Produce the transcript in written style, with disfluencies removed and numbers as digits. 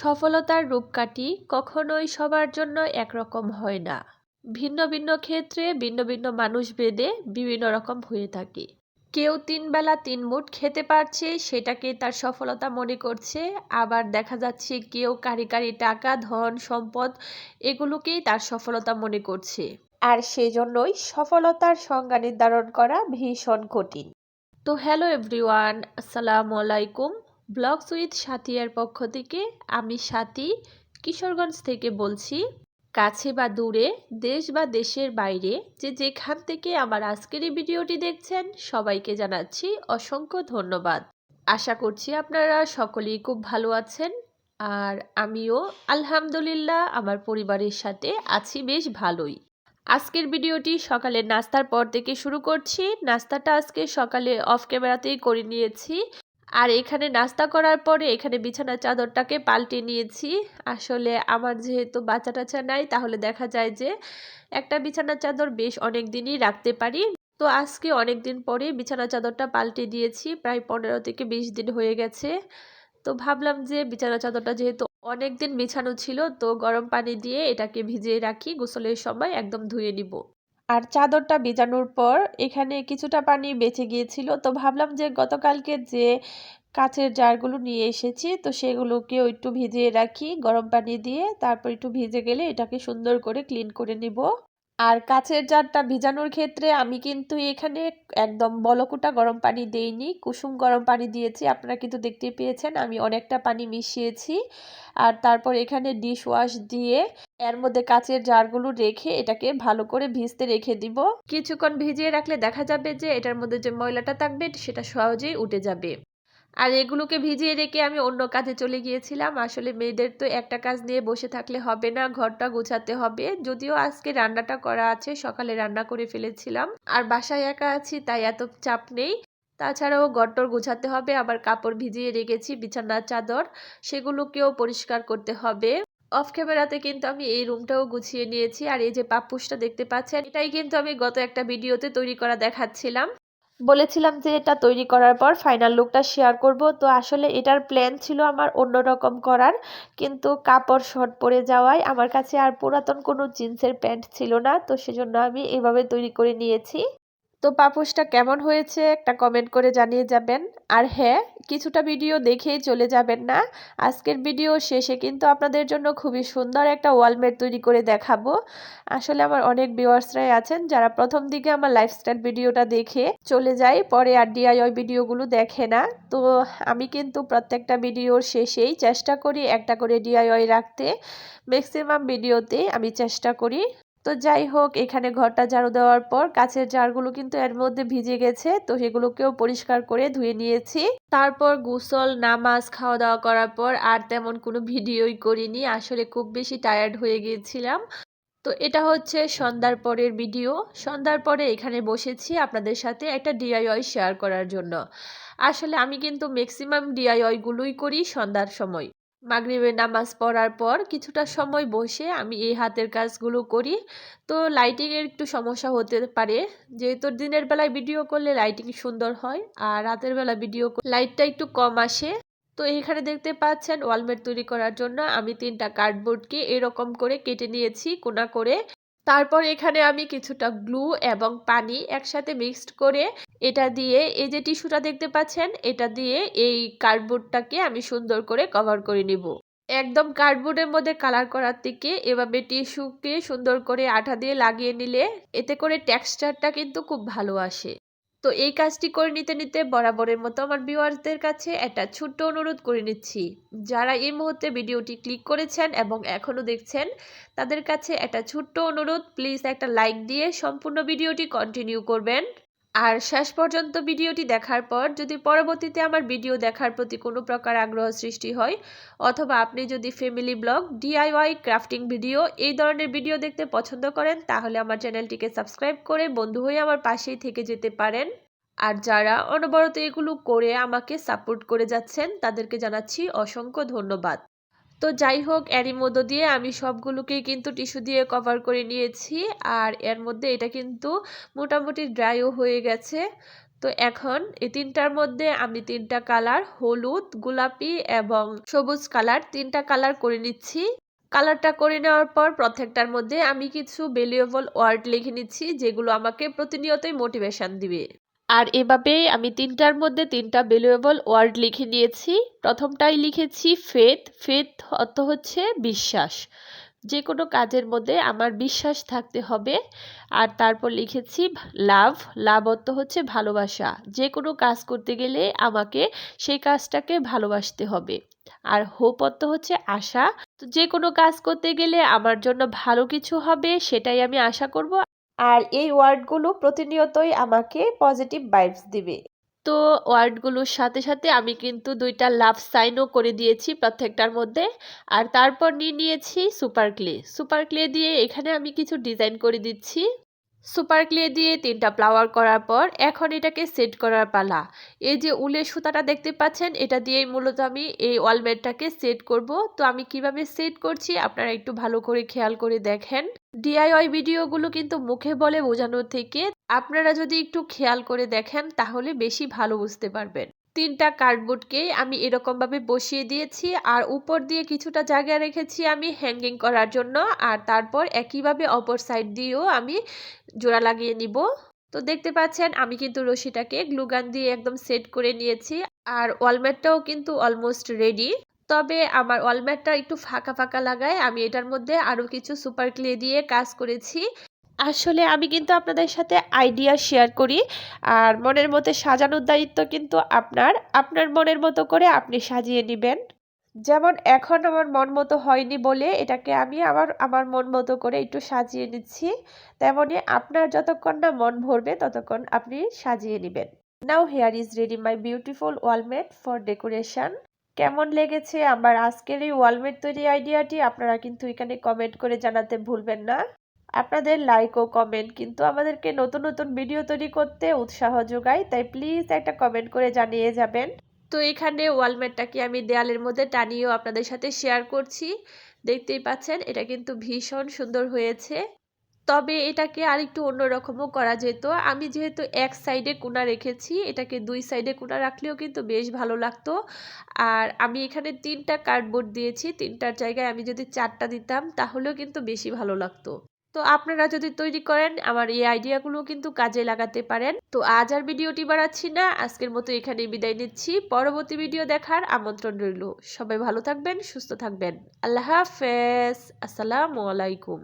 সফলতার রূপকাঠি কখনোই সবার জন্য একরকম হয় না। ভিন্ন ভিন্ন ক্ষেত্রে ভিন্ন ভিন্ন মানুষ ভেদে বিভিন্ন রকম হয়ে থাকে। কেউ ৩ বেলা ৩ মুঠ খেতে পারছে সেটাকে তার সফলতা মনে করছে, আবার দেখা যাচ্ছে কেউ কারি কারি টাকা ধন সম্পদ এগুলোকেই তার সফলতা মনে করছে। আর সেজন্যই সফলতার সংজ্ঞা নির্ধারণ করা ভীষণ কঠিন। তো হ্যালো এভরিওয়ান, আসসালামু আলাইকুম। ব্লগস উইথ সাথী এর পক্ষ থেকে আমি সাথী কিশোরগঞ্জ থেকে বলছি। কাছে বা দূরে, দেশ বা দেশের বাইরে যে যেখান থেকে আমার আজকের এই ভিডিওটি দেখছেন সবাইকে জানাচ্ছি অসংখ্য ধন্যবাদ। আশা করছি আপনারা সকলেই খুব ভালো আছেন, আর আমিও আলহামদুলিল্লাহ আমার পরিবারের সাথে আছি বেশ ভালোই। আজকের ভিডিওটি সকালের নাস্তার পর থেকে শুরু করছি। নাস্তাটা আজকে সকালে অফ ক্যামেরাতেই করে নিয়েছি। আর এখানে নাস্তা করার পরে এখানে বিছানার চাদরটাকে পাল্টে নিয়েছি। আসলে আমার যেহেতু বাচ্চা টাচ্চা নাই, তাহলে দেখা যায় যে একটা বিছানার চাদর বেশ অনেক দিনই রাখতে পারি। তো আজকে অনেক দিন পরে বিছানার চাদরটা পাল্টে দিয়েছি, প্রায় 15 থেকে 20 দিন হয়ে গেছে। তো ভাবলাম যে বিছানার চাদরটা যেহেতু অনেক দিন বিছানো ছিল, তো গরম পানি দিয়ে এটাকে ভিজিয়ে রাখি, গোসলের সময় একদম ধুয়ে নিব। আর চাদরটা ভিজানোর পর এখানে কিছুটা পানি বেঁচে গিয়েছিল, তো ভাবলাম যে গতকালকে যে কাচের জারগুলো নিয়ে এসেছি তো সেগুলোকেও একটু ভিজিয়ে রাখি গরম পানি দিয়ে, তারপর একটু ভিজে গেলে এটাকে সুন্দর করে ক্লিন করে নিব। আর কাচের জারটা ভিজানোর ক্ষেত্রে আমি কিন্তু এখানে একদম বলকুটা গরম পানি দেইনি, কুসুম গরম পানি দিয়েছি। আপনারা কিন্তু দেখতে পেয়েছেন আমি অনেকটা পানি মিশিয়েছি। আর তারপর এখানে ডিশ ওয়াশ দিয়ে এর মধ্যে কাচের জারগুলো রেখে এটাকে ভালো করে ভিজতে রেখে দিব। কিছুক্ষণ ভিজিয়ে রাখলে দেখা যাবে যে এটার মধ্যে যে ময়লাটা থাকবে সেটা সহজেই উঠে যাবে। আর এগুলোকে ভিজিয়ে রেখে আমি অন্য কাজে চলে গিয়েছিলাম। আসলে মেয়েদের তো একটা কাজ নিয়ে বসে থাকলে হবে না, ঘরটা গোছাতে হবে। যদিও আজকে রান্নাটা করা আছে, সকালে রান্না করে ফেলেছিলাম। আর বাসায় একা আছি তাই এত চাপ নেই। তাছাড়াও ঘরটর গোছাতে হবে, আবার কাপড় ভিজিয়ে রেখেছি বিছানার চাদর, সেগুলোকেও পরিষ্কার করতে হবে। অফ ক্যামেরাতে কিন্তু আমি এই রুমটাও গুছিয়ে নিয়েছি। আর এই যে পাপ্পুসটা দেখতে পাচ্ছেন, এটাই কিন্তু আমি গত একটা ভিডিওতে তৈরি করা দেখাচ্ছিলাম। বলেছিলাম যে এটা তৈরি করার পর ফাইনাল লুকটা শেয়ার করব। তো আসলে এটার প্ল্যান ছিল আমার অন্যরকম করার, কিন্তু কাপড় শর্ট পড়ে যাওয়ায় আমার কাছে আর পুরাতন কোনো জিন্সের প্যান্ট ছিল না, তো সেজন্য আমি এভাবে তৈরি করে নিয়েছি। তো পাপোশটা কেমন হয়েছে একটা কমেন্ট করে জানিয়ে যাবেন। আর হ্যাঁ, কিছুটা ভিডিও দেখেই চলে যাবেন না। আজকের ভিডিও শেষে কিন্তু আপনাদের জন্য খুবই সুন্দর একটা ওয়ালমেট তৈরি করে দেখাবো। আসলে আমার অনেক ভিউয়ার্সরাই আছেন যারা প্রথম দিকে আমার লাইফস্টাইল ভিডিওটা দেখে চলে যায়, পরে আর ডিআইওয়াই ভিডিওগুলো দেখে না। তো আমি কিন্তু প্রত্যেকটা ভিডিওর শেষেই চেষ্টা করি একটা করে ডিআইওয়াই রাখতে। ম্যাক্সিমাম ভিডিওতে আমি চেষ্টা করি। তো যাই হোক, এখানে ঘরটা ঝাড়ু দেওয়ার পর কাচের জারগুলো কিন্তু এর মধ্যে ভিজে গেছে, তো সেগুলোকেও পরিষ্কার করে ধুয়ে নিয়েছি। তারপর গোসল নামাজ খাওয়া দাওয়া করার পর আর তেমন কোনো ভিডিওই করিনি, আসলে খুব বেশি টায়ার্ড হয়ে গিয়েছিলাম। তো এটা হচ্ছে সন্ধ্যার পরের ভিডিও। সন্ধ্যার পরে এখানে বসেছি আপনাদের সাথে একটা ডিআইওয়াই শেয়ার করার জন্য। আসলে আমি কিন্তু ম্যাক্সিমাম ডিআইওয়াই গুলোই করি সন্ধ্যার সময়। মাগরিবের নামাজ পড়ার পর কিছুটা সময় বসে আমি এই হাতের কাজগুলো করি। তো লাইটিংয়ের একটু সমস্যা হতে পারে, যেহেতু দিনের বেলায় ভিডিও করলে লাইটিং সুন্দর হয়, আর রাতের বেলা ভিডিও লাইটটা একটু কম আসে। তো এখানে দেখতে পাচ্ছেন ওয়ালমেট তৈরি করার জন্য আমি 3টা কার্ডবোর্ডকে এরকম করে কেটে নিয়েছি কোনা করে। তারপর এখানে আমি কিছুটা গ্লু এবং পানি একসাথে মিক্সড করে এটা দিয়ে এই যে টিস্যুটা দেখতে পাচ্ছেন এটা দিয়ে এই কার্ডবোর্ডটাকে আমি সুন্দর করে কভার করে নিব। একদম কার্ডবোর্ডের মধ্যে কালার করার থেকে এভাবে টিস্যুকে সুন্দর করে আঠা দিয়ে লাগিয়ে নিলে এতে করে টেক্সচারটা কিন্তু খুব ভালো আসে। তো এই কাজটি করে নিতে নিতে বরাবরের মতো আমার ভিউয়ার্সদের কাছে একটা ছোট্ট অনুরোধ করে নিচ্ছি, যারা এই মুহূর্তে ভিডিওটি ক্লিক করেছেন এবং এখনও দেখছেন তাদের কাছে একটা ছোট্ট অনুরোধ, প্লিজ একটা লাইক দিয়ে সম্পূর্ণ ভিডিওটি কন্টিনিউ করবেন। আর শেষ পর্যন্ত ভিডিওটি দেখার পর যদি পরবর্তীতে আমার ভিডিও দেখার প্রতি কোনো প্রকার আগ্রহ সৃষ্টি হয়, অথবা আপনি যদি family blog DIY crafting video এই ধরনের ভিডিও দেখতে পছন্দ করেন, তাহলে আমার চ্যানেলটিকে সাবস্ক্রাইব করে বন্ধু হয়ে আমার পাশেই থেকে যেতে পারেন। আর যারা অনবরত এগুলো করে আমাকে সাপোর্ট করে যাচ্ছেন তাদেরকে জানাচ্ছি অসংখ্য ধন্যবাদ। তো যাই হোক, এরই মধ্য দিয়ে আমি সবগুলোকেই কিন্তু টিস্যু দিয়ে কভার করে নিয়েছি। আর এর মধ্যে এটা কিন্তু মোটামুটি ড্রাইও হয়ে গেছে। তো এখন এই তিনটার মধ্যে আমি তিনটা কালার হলুদ, গোলাপি এবং সবুজ কালার তিনটা কালার করে নিচ্ছি। কালারটা করে নেওয়ার পর প্রত্যেকটার মধ্যে আমি কিছু ভ্যালুয়েবল ওয়ার্ড লিখে নিচ্ছি, যেগুলো আমাকে প্রতিনিয়তই মোটিভেশন দিবে। আর এভাবেই আমি তিনটার মধ্যে তিনটা ভ্যালুয়েবল ওয়ার্ড লিখে নিয়েছি। প্রথমটাই লিখেছি ফেথ। ফেথ অর্থ হচ্ছে বিশ্বাস। যে কোনো কাজের মধ্যে আমার বিশ্বাস থাকতে হবে। আর তারপর লিখেছি লাভ। লাভ অর্থ হচ্ছে ভালোবাসা। যে কোনো কাজ করতে গেলে আমাকে সেই কাজটাকে ভালোবাসতে হবে। আর হোপ অর্থ হচ্ছে আশা। তো যে কোনো কাজ করতে গেলে আমার জন্য ভালো কিছু হবে, সেটাই আমি আশা করব। আর এই ওয়ার্ডগুলো প্রতিনিয়তই আমাকে পজিটিভ ভাইবস দিবে। তো ওয়ার্ডগুলোর সাথে সাথে আমি কিন্তু দুইটা লাভ সাইনও করে দিয়েছি প্রত্যেকটার মধ্যে। আর তারপর নিয়েছি সুপার ক্লে। সুপার ক্লে দিয়ে এখানে আমি কিছু ডিজাইন করে দিচ্ছি। সুপার ক্লে দিয়ে তিনটা ফ্লাওয়ার করার পর এখন এটাকে সেট করার পালা। এই যে উলের সুতাটা দেখতে পাচ্ছেন, এটা দিয়েই মূলত আমি এই ওয়ালমেটটাকে সেট করব। তো আমি কিভাবে সেট করছি আপনারা একটু ভালো করে খেয়াল করে দেখেন। ডিআইওয়াই ভিডিওগুলো কিন্তু মুখে বলে বোঝানোর থেকে আপনারা যদি একটু খেয়াল করে দেখেন তাহলে বেশি ভালো বুঝতে পারবেন। তিনটা কার্ডবোর্ডকে আমি এরকম ভাবে বসিয়ে দিয়েছি আর উপর দিয়ে কিছুটা জায়গা রেখেছি আমি হ্যাঙ্গিং করার জন্য। আর তারপর একইভাবে অপর সাইড দিয়েও আমি জোড়া লাগিয়ে নিব। তো দেখতে পাচ্ছেন আমি কিন্তু রশিটাকে গ্লুগান দিয়ে একদম সেট করে নিয়েছি। আর ওয়ালমেটটাও কিন্তু অলমোস্ট রেডি। তবে আমার ওয়ালমেটটা একটু ফাঁকা ফাঁকা লাগায় আমি এটার মধ্যে আরো কিছু সুপার ক্লে দিয়ে কাজ করেছি। আসলে আমি কিন্তু আপনাদের সাথে আইডিয়া শেয়ার করি। আর মনের মধ্যে সাজানোর দায়িত্ব কিন্তু আপনার মনের মতো করে আপনি সাজিয়ে নেবেন। যেমন এখন আমার মন মতো হয়নি বলে এটাকে আমি আমার মন মতো করে একটু সাজিয়ে নিচ্ছি। তেমনি আপনার যতক্ষণ না মন ভরবে ততক্ষণ আপনি সাজিয়ে নেবেন। Now here is ready my beautiful wall mat for decoration. কেমন লেগেছে আমার আজকের এই ওয়ালমেট তৈরি আইডিয়াটি আপনারা কিন্তু এখানে কমেন্ট করে জানাতে ভুলবেন না। আপনাদের লাইক ও কমেন্ট কিন্তু আমাদেরকে নতুন নতুন ভিডিও তৈরি করতে উৎসাহ যোগায়, তাই প্লিজ একটা কমেন্ট করে জানিয়ে যাবেন। তো এখানে ওয়ালমেটটাকে আমি দেয়ালের মধ্যে টানিয়েও আপনাদের সাথে শেয়ার করছি। দেখতেই পাচ্ছেন এটা কিন্তু ভীষণ সুন্দর হয়েছে। তবে এটাকে আরেকটু অন্যরকমও করা যেত। আমি যেহেতু এক সাইডে কোণা রেখেছি, এটাকে দুই সাইডে কোণা রাখলেও কিন্তু বেশ ভালো লাগতো। আর আমি এখানে তিনটা কার্ডবোর্ড দিয়েছি, তিনটার জায়গায় আমি যদি চারটা দিতাম তাহলেও কিন্তু বেশি ভালো লাগতো। তো আপনারা যদি তৈরি করেন আমার এই আইডিয়াগুলো কিন্তু কাজে লাগাতে পারেন। তো আজ আর ভিডিওটি বাড়াচ্ছি না, আজকের মতো এখানেই বিদায় নিচ্ছি। পরবর্তী ভিডিও দেখার আমন্ত্রণ রইল। সবাই ভালো থাকবেন, সুস্থ থাকবেন। আল্লাহ হাফেজ। আসসালামু আলাইকুম।